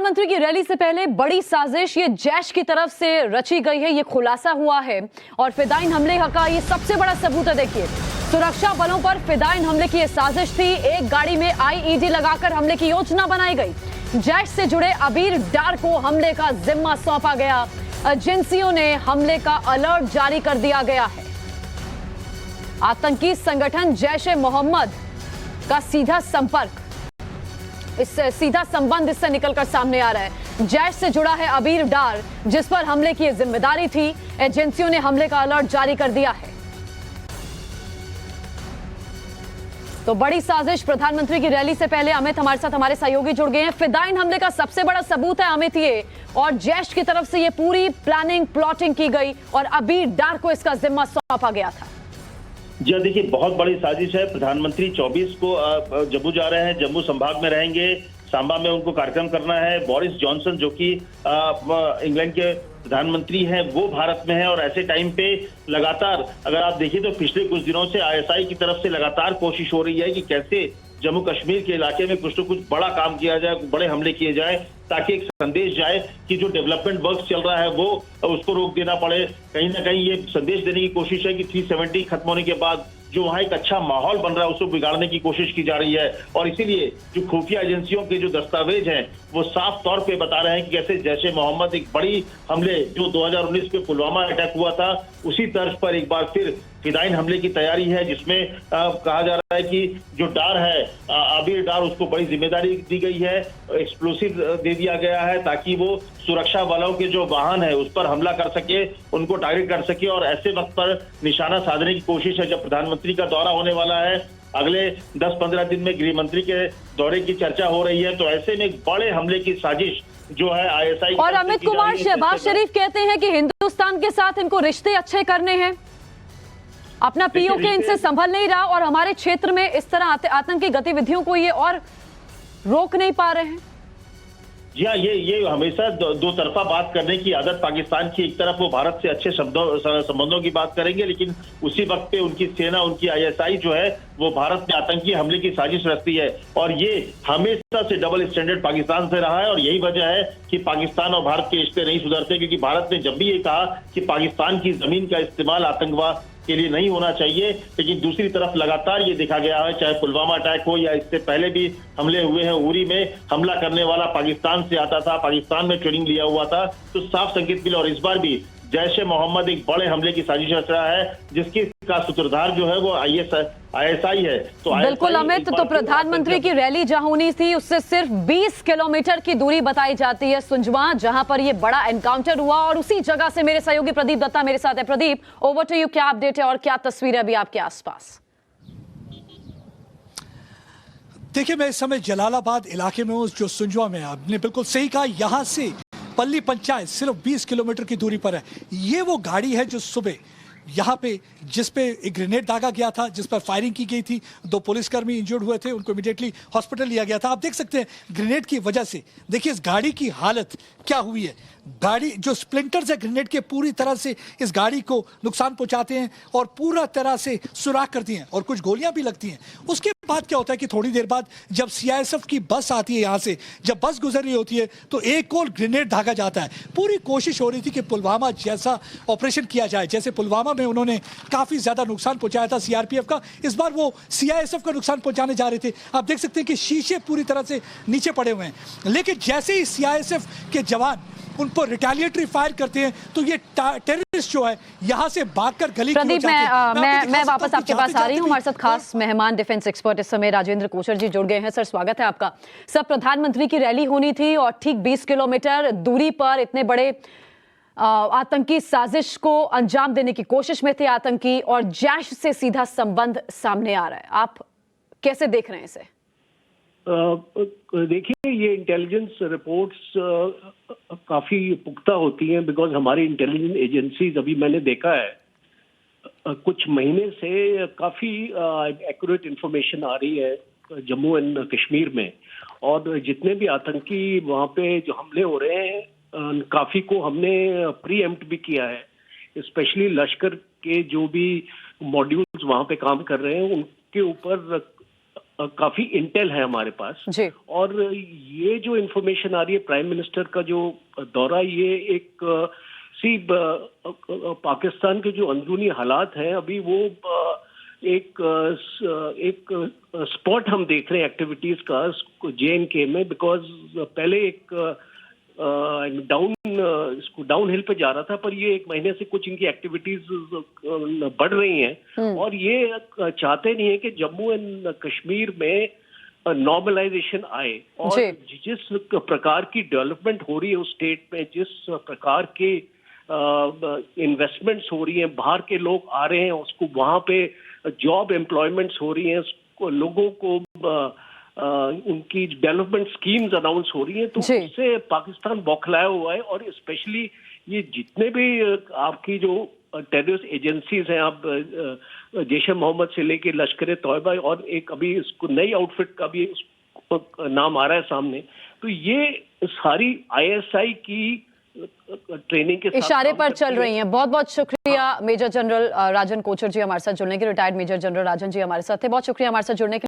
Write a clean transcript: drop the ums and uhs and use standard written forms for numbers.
प्रधानमंत्री की रैली से पहले बड़ी साजिश ये जैश की तरफ से रची गई है, ये खुलासा हुआ है और फिदाइन हमले का ये सबसे बड़ा सबूत है। देखिए, सुरक्षा बलों पर फिदाइन हमले की ये साजिश थी। एक गाड़ी में आईईडी लगाकर हमले की योजना बनाई गई। जैश से जुड़े अबीर डार को हमले का जिम्मा सौंपा गया। एजेंसियों ने हमले का अलर्ट जारी कर दिया गया है। आतंकी संगठन जैश ए मोहम्मद का सीधा संबंध इससे निकलकर सामने आ रहा है। जैश से जुड़ा है अबीर डार, जिस पर हमले की जिम्मेदारी थी। एजेंसियों ने हमले का अलर्ट जारी कर दिया है। तो बड़ी साजिश प्रधानमंत्री की रैली से पहले। अमित हमारे साथ, हमारे सहयोगी जुड़ गए हैं। फिदाइन हमले का सबसे बड़ा सबूत है अमित ये, और जैश की तरफ से ये पूरी प्लानिंग प्लॉटिंग की गई और अबीर डार को इसका जिम्मा सौंपा गया था। जी देखिए, बहुत बड़ी साजिश है। प्रधानमंत्री 24 को जम्मू जा रहे हैं, जम्मू संभाग में रहेंगे, सांबा में उनको कार्यक्रम करना है। बोरिस जॉनसन जो कि इंग्लैंड के प्रधानमंत्री हैं, वो भारत में है और ऐसे टाइम पे लगातार अगर आप देखिए तो पिछले कुछ दिनों से आईएसआई की तरफ से लगातार कोशिश हो रही है कि कैसे जम्मू कश्मीर के इलाके में कुछ न कुछ बड़ा काम किया जाए, बड़े हमले किए जाए, ताकि एक संदेश जाए कि जो डेवलपमेंट वर्क चल रहा है वो उसको रोक देना पड़े। कहीं ना कहीं ये संदेश देने की कोशिश है कि 370 खत्म होने के बाद जो वहाँ एक अच्छा माहौल बन रहा है उसको बिगाड़ने की कोशिश की जा रही है। और इसीलिए जो खुफिया एजेंसियों के जो दस्तावेज हैं वो साफ तौर पे बता रहे हैं कि कैसे जैश ए मोहम्मद एक बड़ी हमले जो 2019 में पुलवामा अटैक हुआ था उसी तर्ज पर एक बार फिर फिदाइन हमले की तैयारी है, जिसमें कहा जा रहा है कि जो डार है आबिर डार, उसको बड़ी जिम्मेदारी दी गई है। एक्सप्लोसिव दे दिया गया है ताकि वो सुरक्षा बलों के जो वाहन है उस पर हमला कर सके, उनको टारगेट कर सके और ऐसे वक्त पर निशाना साधने की कोशिश है। जब प्रधानमंत्री का दौरा होने वाला है अगले 10-15 दिन में, गृह मंत्री के दौरे की चर्चा हो रही है, तो ऐसे में बड़े हमले की साजिश जो है आईएसआई और अमित कुमार शहबाज शरीफ कहते हैं कि हिंदुस्तान के साथ इनको रिश्ते अच्छे करने हैं, अपना पीओके इनसे संभल नहीं रहा और हमारे क्षेत्र में इस तरह आतंकी गतिविधियों को ये और रोक नहीं पा रहे हैं। जी हाँ, ये हमेशा दो तरफा बात करने की आदत पाकिस्तान की। एक तरफ वो भारत से अच्छे संबंधों की बात करेंगे, लेकिन उसी वक्त पे उनकी सेना, उनकी आईएसआई जो है वो भारत में आतंकी हमले की साजिश रचती है। और ये हमेशा से डबल स्टैंडर्ड पाकिस्तान से रहा है और यही वजह है कि पाकिस्तान और भारत के रिश्ते नहीं सुधरते, क्योंकि भारत ने जब भी ये कहा कि पाकिस्तान की जमीन का इस्तेमाल आतंकवाद के लिए नहीं होना चाहिए, लेकिन दूसरी तरफ लगातार ये देखा गया है, चाहे पुलवामा अटैक हो या इससे पहले भी हमले हुए हैं। उरी में हमला करने वाला पाकिस्तान से आता था, पाकिस्तान में ट्रेनिंग लिया हुआ था, तो साफ संकेत मिला। और इस बार भी जैश ए मोहम्मद एक बड़े हमले की साजिश रच रहा है, जिसकी का सूत्रधार जो है वो आईएसआई है। तो बिल्कुल अमित, तो प्रधानमंत्री की रैली जहां होनी थी उससे सिर्फ 20 किलोमीटर की दूरी बताई जाती है सुंजवा, जहां पर ये बड़ा एनकाउंटर हुआ। और उसी जगह से मेरे सहयोगी प्रदीप दत्ता मेरे साथ है। प्रदीप, ओवर टू यू, क्या अपडेट है और क्या तस्वीर है अभी आपके आसपास? देखिए, मैं इस समय जलालाबाद इलाके में हूँ, जो सुंजवा में। आपने बिल्कुल सही कहा, यहाँ से पल्ली पंचायत सिर्फ 20 किलोमीटर की दूरी पर है। ये वो गाड़ी है जो सुबह यहाँ पे, जिस पे एक ग्रेनेड दागा गया था, जिस पर फायरिंग की गई थी, 2 पुलिसकर्मी इंजर्ड हुए थे, उनको इमीडिएटली हॉस्पिटल लिया गया था। आप देख सकते हैं ग्रेनेड की वजह से, देखिए इस गाड़ी की हालत क्या हुई है। गाड़ी जो स्प्लिंटर्स है ग्रेनेड के, पूरी तरह से इस गाड़ी को नुकसान पहुंचाते हैं और पूरा तरह से सुराख करती हैं और कुछ गोलियां भी लगती हैं। उसके बाद क्या होता है कि थोड़ी देर बाद जब सीआईएसएफ की बस आती है, यहाँ से जब बस गुजर रही होती है तो एक और ग्रेनेड दागा जाता है। पूरी कोशिश हो रही थी कि पुलवामा जैसा ऑपरेशन किया जाए, जैसे पुलवामा में उन्होंने काफी ज्यादा नुकसान पहुंचाया था सीआरपीएफ का, इस बार वो सीआईएसएफ का नुकसान पहुंचाने जा रहे थे। आप देख सकते हैं कि शीशे पूरी तरह से नीचे पड़े हुए हैं, लेकिन जैसे ही सीआईएसएफ के जवान उन पर रिटेलिएटरी फायर करते हैं तो ये टेररिस्ट जो है यहाँ से भागकर गली की ओर जाते हैं। मैं वापस आपके पास आ रही हूँ। हमारे साथ खास मेहमान डिफेंस एक्सपर्ट इस समय राजेंद्र कोचर जी जुड़ गए हैं। सर, स्वागत है आपका। सर, प्रधानमंत्री की रैली होनी थी और ठीक 20 किलोमीटर दूरी पर इतने बड़े आतंकी साजिश को अंजाम देने की कोशिश में थे आतंकी, और जैश से सीधा संबंध सामने आ रहा है। आप कैसे देख रहे हैं इसे? देखिए, ये इंटेलिजेंस रिपोर्ट्स काफी पुख्ता होती हैं, बिकॉज हमारी इंटेलिजेंस एजेंसीज, अभी मैंने देखा है कुछ महीने से काफी एक्यूरेट इंफॉर्मेशन आ रही है जम्मू एंड कश्मीर में, और जितने भी आतंकी वहाँ पे जो हमले हो रहे हैं काफी को हमने प्रीएम्प्ट भी किया है। स्पेशली लश्कर के जो भी मॉड्यूल्स वहाँ पे काम कर रहे हैं उनके ऊपर काफी इंटेल है हमारे पास जी। और ये जो इंफॉर्मेशन आ रही है प्राइम मिनिस्टर का जो दौरा, ये एक पाकिस्तान के जो अंदरूनी हालात हैं अभी वो एक स्पॉट हम देख रहे हैं एक्टिविटीज का JNK में, बिकॉज पहले एक डाउन हिल पे जा रहा था, पर ये एक महीने से कुछ इनकी एक्टिविटीज बढ़ रही हैं और ये चाहते नहीं है कि जम्मू एंड कश्मीर में नॉर्मलाइजेशन आए। और जिस प्रकार की डेवलपमेंट हो रही है उस स्टेट में, जिस प्रकार के इन्वेस्टमेंट्स हो रही हैं, बाहर के लोग आ रहे हैं, उसको वहां पे जॉब एम्प्लॉयमेंट्स हो रही हैं, लोगों को उनकी डेवलपमेंट स्कीम्स अनाउंस हो रही हैं, तो उससे पाकिस्तान बौखलाया हुआ है। और स्पेशली ये जितने भी आपकी जो टेररिस्ट एजेंसीज हैं, आप जैश ए मोहम्मद से लेके लश्कर तौयबा और एक अभी इसको नई आउटफिट का भी नाम आ रहा है सामने, तो ये सारी ISI की ट्रेनिंग के इशारे पर चल रही हैं। बहुत बहुत शुक्रिया मेजर जनरल राजन कोचर जी हमारे साथ जुड़ने के, retired major general Rajan ji हमारे साथ थे। बहुत शुक्रिया हमारे साथ जुड़ने के।